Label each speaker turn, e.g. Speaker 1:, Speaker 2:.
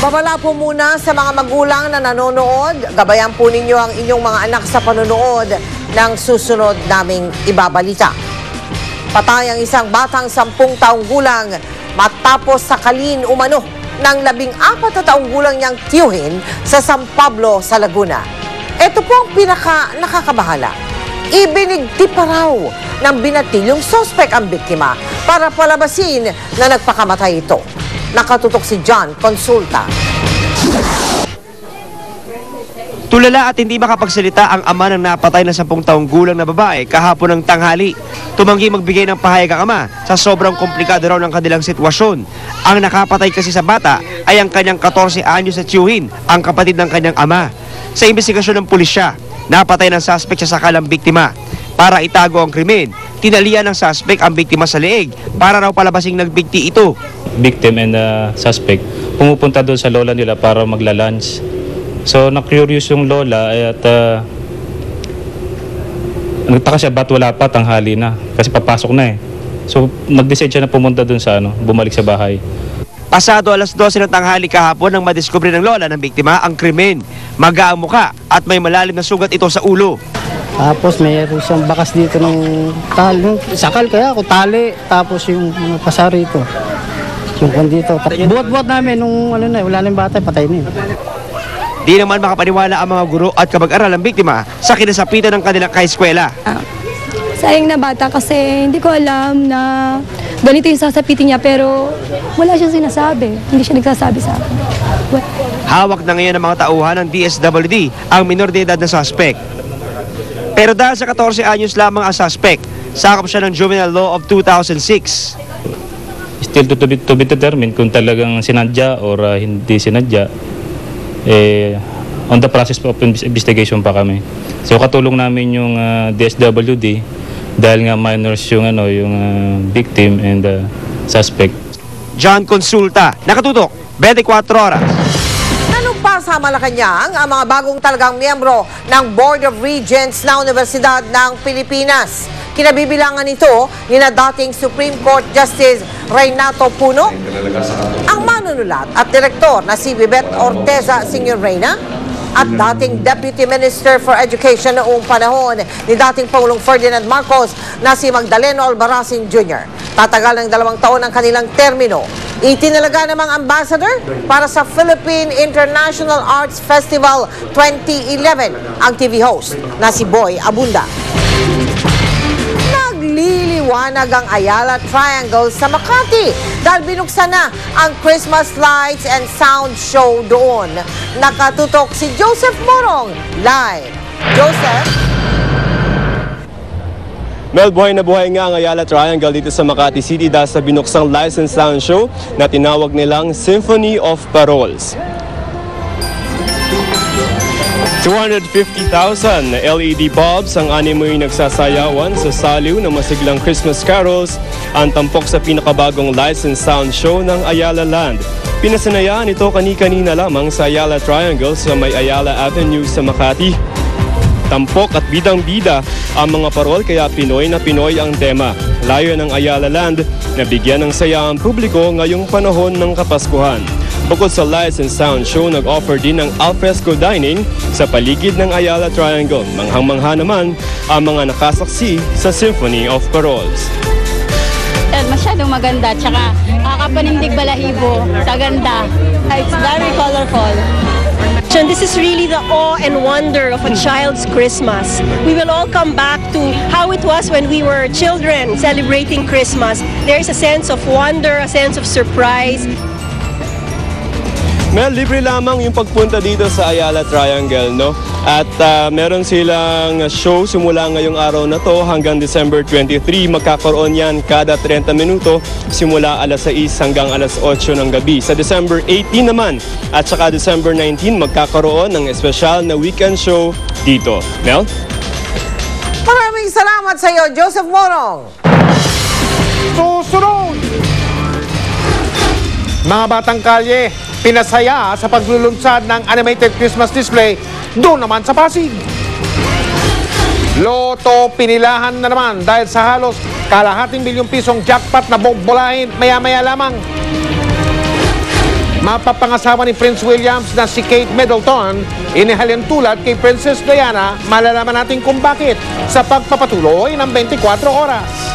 Speaker 1: Babala po muna sa mga magulang na nanonood. Gabayan po ninyo ang inyong mga anak sa panonood ng susunod naming ibabalita. Patay ang isang batang 10 taong gulang matapos sakalin umano ng 14 na taong gulang niyang tiyuhin sa San Pablo sa Laguna. Ito po ang pinaka nakakabahala. Ibinigti pa raw ng binatilyong sospek ang biktima para palabasin na nagpakamatay ito. Nakatutok si John Consulta.
Speaker 2: Tulala at hindi makapagsalita ang ama ng napatay na 10 taong gulang na babae kahapon ng tanghali. Tumanggi magbigay ng pahayag ang ama sa sobrang komplikado raw ng kanilang sitwasyon. Ang nakapatay kasi sa bata ay ang kanyang 14 anyos na tiyuhin, ang kapatid ng kanyang ama. Sa investigasyon ng pulisya, napatay ng suspect sa sakalang biktima. Para itago ang krimen, tinalian ng suspect ang biktima sa leeg para raw palabasing nagbigti ito.
Speaker 3: Victim and suspect pumupunta doon sa lola nila para magla-lunch. So na-curious yung lola at nagtaka siya ba't wala pa, tanghali na kasi papasok na eh. So nag-decide siya na pumunta doon sa bumalik sa bahay.
Speaker 2: Pasado alas 12 ng tanghali kahapon nang madiskubre ng lola ng biktima ang krimen. Maga ang muka at may malalim na sugat ito sa ulo.
Speaker 4: Tapos mayroon siyang bakas dito ng tali, sakal kaya ako tali, tapos yung pasari ito. Yung dito. Buhat-buhat namin nung wala na yung bata, patay na yun.
Speaker 2: Di naman makapaniwala ang mga guro at kabag-aral ng biktima sa kinasapitan ng kanilang kaeskwela.
Speaker 5: Sayang na bata kasi hindi ko alam na ganito yung sasapitin niya pero wala siyang sinasabi. Hindi siya nagsasabi sa akin.
Speaker 2: Hawak na ngayon ng mga tauhan ng DSWD ang minor de edad na suspect. Pero dahil sa 14 anyos lamang ang suspect, sakop siya ng Juvenile Law of 2006.
Speaker 3: Still to be determined kung talagang sinadya or hindi sinadya. On the process of investigation pa kami. So katulong namin yung DSWD dahil nga minors yung victim and suspect.
Speaker 2: John Consulta, nakatutok, 24 oras.
Speaker 1: Pa sa Malacanang ang mga bagong talagang miyembro ng Board of Regents ng Universidad ng Pilipinas. Kinabibilangan ito ni na dating Supreme Court Justice Reynato Puno, ang manunulat at direktor na si Vivette Orteza Sr. Reyna, at dating Deputy Minister for Education noong panahon ni dating Pangulong Ferdinand Marcos na si Magdaleno Albarracin Jr. Tatagal ng 2 taon ang kanilang termino. Itinalaga namang ambassador para sa Philippine International Arts Festival 2011 ang TV host na si Boy Abunda. Nagliliwanag ang Ayala Triangle sa Makati dahil binuksan na ang Christmas lights and sound show doon. Nakatutok si Joseph Morong live. Joseph?
Speaker 6: Mel, buhay na buhay nga ang Ayala Triangle dito sa Makati City dahil sa binuksang lights and sound show na tinawag nilang Symphony of Paroles. 250,000 LED bulbs ang animoy nagsasayawan sa saliw ng masiglang Christmas carols ang tampok sa pinakabagong lights and sound show ng Ayala Land. Pinasanayaan ito kani-kanina lamang sa Ayala Triangle sa may Ayala Avenue sa Makati. Tampok at bidang-bida ang mga parol kaya Pinoy na Pinoy ang tema. Layo ng Ayala Land na bigyan ng saya ang publiko ngayong panahon ng Kapaskuhan. Bukod sa lights and sound show, nag-offer din ng alfresco dining sa paligid ng Ayala Triangle. Manghang-mangha naman ang mga nakasaksi sa Symphony of Paroles.
Speaker 7: Masyadong maganda, tsaka nakakapanindig balahibo sa ganda. It's very colorful.
Speaker 8: And this is really the awe and wonder of a child's Christmas. We will all come back to how it was when we were children celebrating Christmas. There is a sense of wonder, a sense of surprise.
Speaker 6: Mel, libre lamang yung pagpunta dito sa Ayala Triangle, no? At meron silang show simula ngayong araw na to hanggang December 23. Magkakaroon yan kada 30 minuto simula alas 6 hanggang alas 8 ng gabi. Sa December 18 naman at saka December 19 magkakaroon ng espesyal na weekend show dito. Mel?
Speaker 1: Maraming salamat sa iyo, Joseph Morong.
Speaker 9: Susunod! Mga batang kalye, pinasaya sa paglulunsad ng animated Christmas display doon naman sa Pasig. Loto pinilahan na naman dahil sa halos kalahating bilyong pisong jackpot na bobolahin maya-maya lamang. Mapapangasawa ni Prince Williams na si Kate Middleton, inihalin tulad kay Princess Diana. Malalaman natin kung bakit sa pagpapatuloy ng 24 oras.